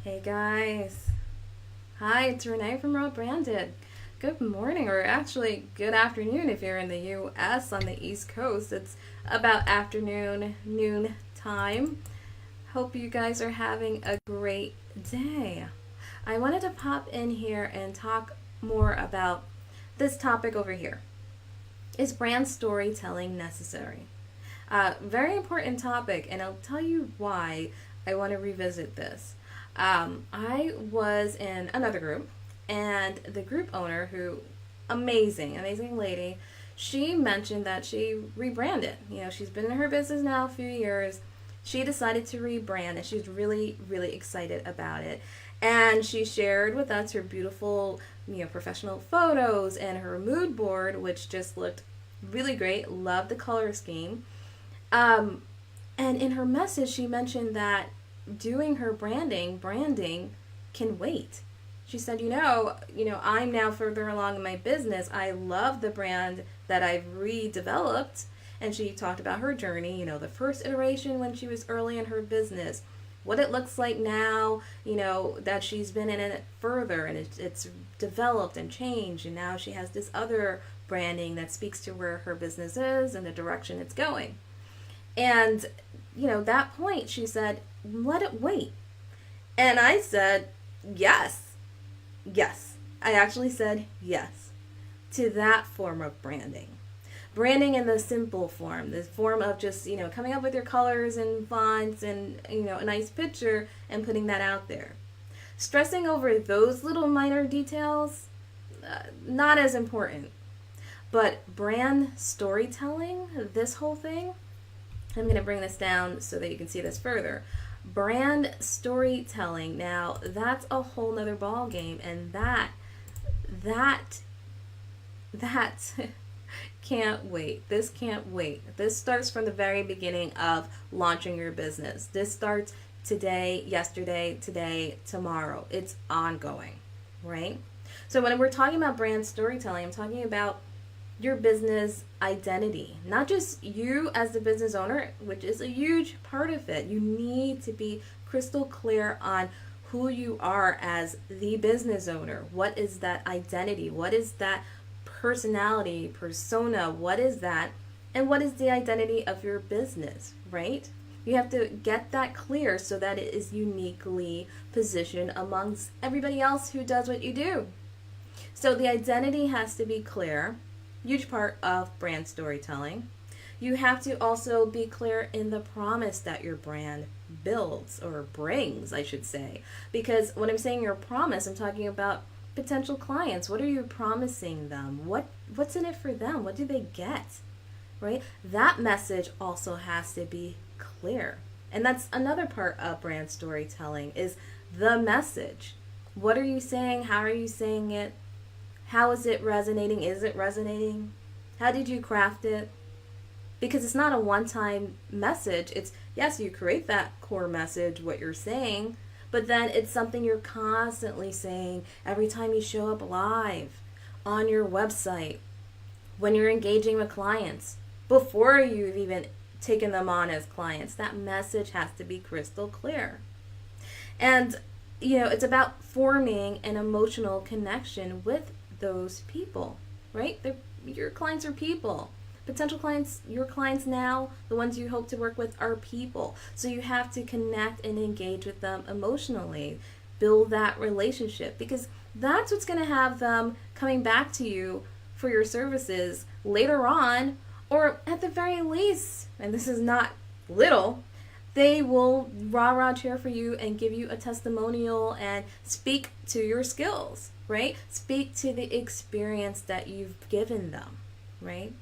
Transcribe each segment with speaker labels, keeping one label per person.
Speaker 1: Hey guys. Hi, it's Renee from Raw Branded. Good morning, or actually good afternoon if you're in the US on the East Coast. It's about afternoon, noon time. Hope you guys are having a great day. I wanted to pop in here and talk more about this topic over here. Is brand storytelling necessary? Very important topic, and I'll tell you why I want to revisit this. I was in another group, and the group owner, who amazing lady, she mentioned that she rebranded. She's been in her business now a few years. She decided to rebrand, and she's really excited about it. And she shared with us her beautiful, professional photos and her mood board, which just looked really great. Loved the color scheme. Um, and in her message, she mentioned that doing her branding can wait. She said, I'm now further along in my business. I love the brand that I've redeveloped. And she talked about her journey, the first iteration when she was early in her business, what it looks like now, that she's been in it further and it's developed and changed. And now she has this other branding that speaks to where her business is and the direction it's going. And, that point, she said, let it wait. And I said, yes, yes. I actually said yes to that form of branding. Branding in the simple form, the form of just, coming up with your colors and fonts and, a nice picture and putting that out there. Stressing over those little minor details, not as important. But brand storytelling, this whole thing, I'm going to bring this down so that you can see this further. Brand storytelling, now that's a whole nother ball game, and that can't wait. This can't wait. This starts from the very beginning of launching your business. This starts today, yesterday, today, tomorrow. It's ongoing, right? So when we're talking about brand storytelling, I'm talking about your business identity, not just you as the business owner, which is a huge part of it. You need to be crystal clear on who you are as the business owner. What is that identity? What is that personality, persona? What is that? And what is the identity of your business, right? You have to get that clear so that it is uniquely positioned amongst everybody else who does what you do. So the identity has to be clear. Huge part of brand storytelling. You have to also be clear in the promise that your brand builds, or brings, I should say. Because when I'm saying your promise, I'm talking about potential clients. What are you promising them? What's in it for them? What do they get? Right? That message also has to be clear. And that's another part of brand storytelling, is the message. What are you saying? How are you saying it? How is it resonating? Is it resonating? How did you craft it? Because it's not a one-time message. It's, yes, you create that core message, what you're saying, but then it's something you're constantly saying every time you show up live, on your website, when you're engaging with clients, before you've even taken them on as clients. That message has to be crystal clear. And, it's about forming an emotional connection with those people, right? Your clients are people. Potential clients, your clients now, the ones you hope to work with, are people. So you have to connect and engage with them emotionally, build that relationship, because that's what's going to have them coming back to you for your services later on, or at the very least, and this is not little, they will rah cheer for you and give you a testimonial and speak to your skills, right? Speak to the experience that you've given them, right?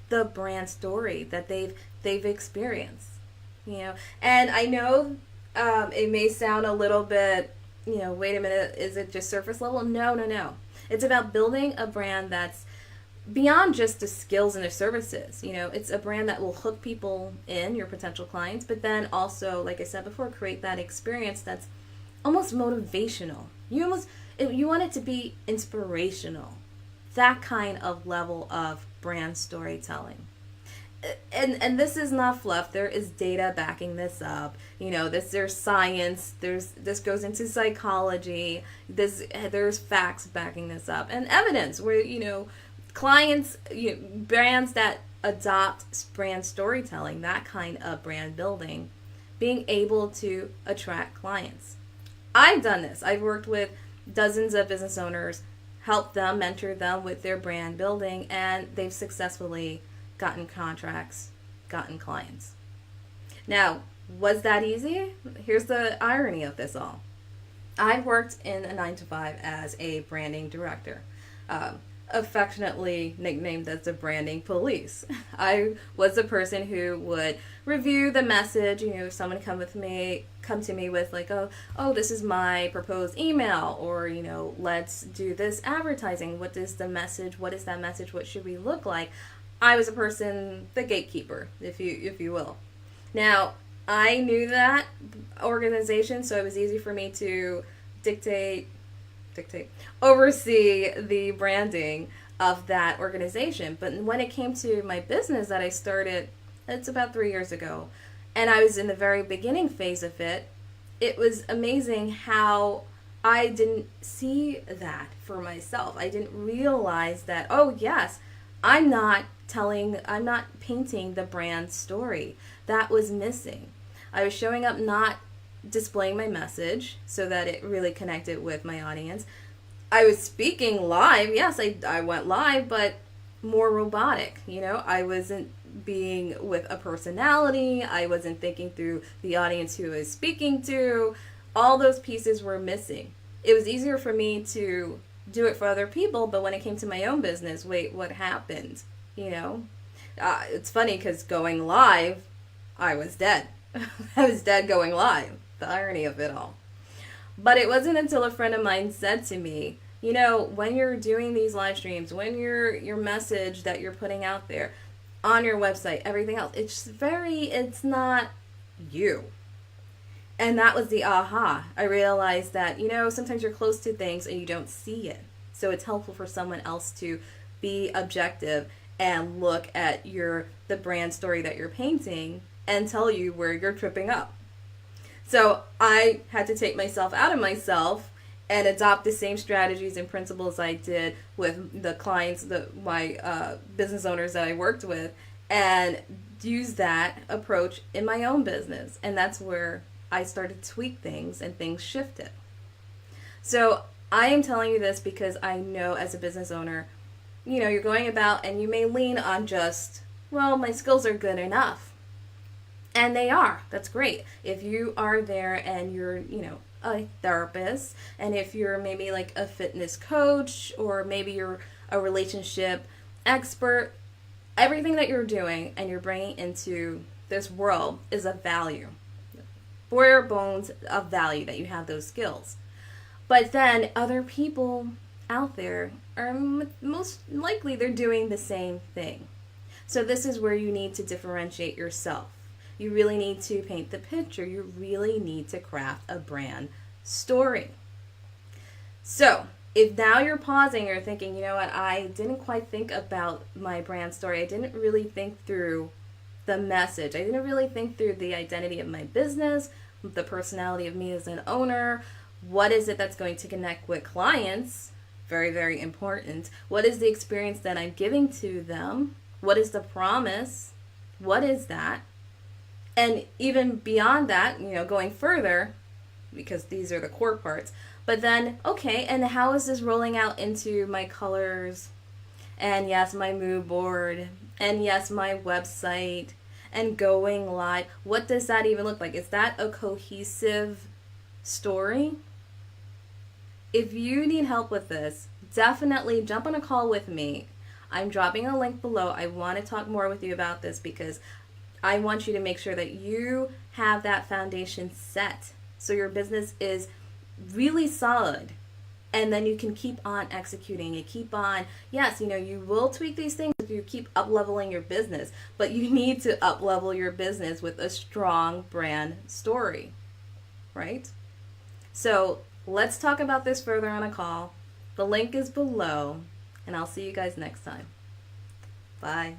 Speaker 1: The brand story that they've experienced, And I know it may sound a little bit, wait a minute, is it just surface level? No. It's about building a brand that's beyond just the skills and the services. It's a brand that will hook people in, your potential clients, but then also, like I said before, create that experience that's almost motivational. You want it to be inspirational. That kind of level of brand storytelling. and this is not fluff. There is data backing this up. There's science. This goes into psychology. There's facts backing this up, and evidence where clients, brands that adopt brand storytelling, that kind of brand building, being able to attract clients. I've done this. I've worked with dozens of business owners, helped them, mentor them with their brand building, and they've successfully gotten contracts, gotten clients. Now, was that easy? Here's the irony of this all. I worked in a 9 to 5 as a branding director, affectionately nicknamed as the branding police. I was the person who would review the message. If someone come to me with like, oh, this is my proposed email, or let's do this advertising. What is the message? What is that message? What should we look like? I was a person, the gatekeeper, if you will. Now, I knew that organization, so it was easy for me to oversee the branding of that organization. But when it came to my business that I started, it's about 3 years ago, and I was in the very beginning phase of it, it was amazing how I didn't see that for myself. I didn't realize that, oh yes, I'm not painting the brand story. That was missing. I was showing up not displaying my message so that it really connected with my audience. I was speaking live. Yes, I went live, but more robotic. I wasn't being with a personality. I wasn't thinking through the audience who I was speaking to. All those pieces were missing. It was easier for me to do it for other people, but when it came to my own business, wait, what happened? It's funny because going live, I was dead. I was dead going live. The irony of it all. But it wasn't until a friend of mine said to me, when you're doing these live streams, when your message that you're putting out there on your website, everything else, it's not you. And that was the aha. I realized that, sometimes you're close to things and you don't see it. So it's helpful for someone else to be objective and look at the brand story that you're painting and tell you where you're tripping up. So I had to take myself out of myself and adopt the same strategies and principles I did with the clients, my business owners that I worked with, and use that approach in my own business. And that's where I started to tweak things and things shifted. So I am telling you this because I know as a business owner, you're going about and you may lean on just, well, my skills are good enough. And they are. That's great. If you are there and you're, a therapist, and if you're maybe like a fitness coach, or maybe you're a relationship expert, everything that you're doing and you're bringing into this world is of value. Bare bones of value that you have those skills. But then other people out there are most likely they're doing the same thing. So this is where you need to differentiate yourself. You really need to paint the picture. You really need to craft a brand story. So if now you're pausing, you're thinking, you know what, I didn't quite think about my brand story. I didn't really think through the message. I didn't really think through the identity of my business, the personality of me as an owner. What is it that's going to connect with clients? Very, very important. What is the experience that I'm giving to them? What is the promise? What is that? And even beyond that, going further, because these are the core parts, but then, okay, and how is this rolling out into my colors? And yes, my mood board, and yes, my website, and going live. What does that even look like? Is that a cohesive story? If you need help with this, definitely jump on a call with me. I'm dropping a link below. I want to talk more with you about this because I want you to make sure that you have that foundation set so your business is really solid, and then you can keep on executing and keep on. Yes, you will tweak these things if you keep up leveling your business, but you need to up level your business with a strong brand story, right? So let's talk about this further on a call. The link is below, and I'll see you guys next time. Bye.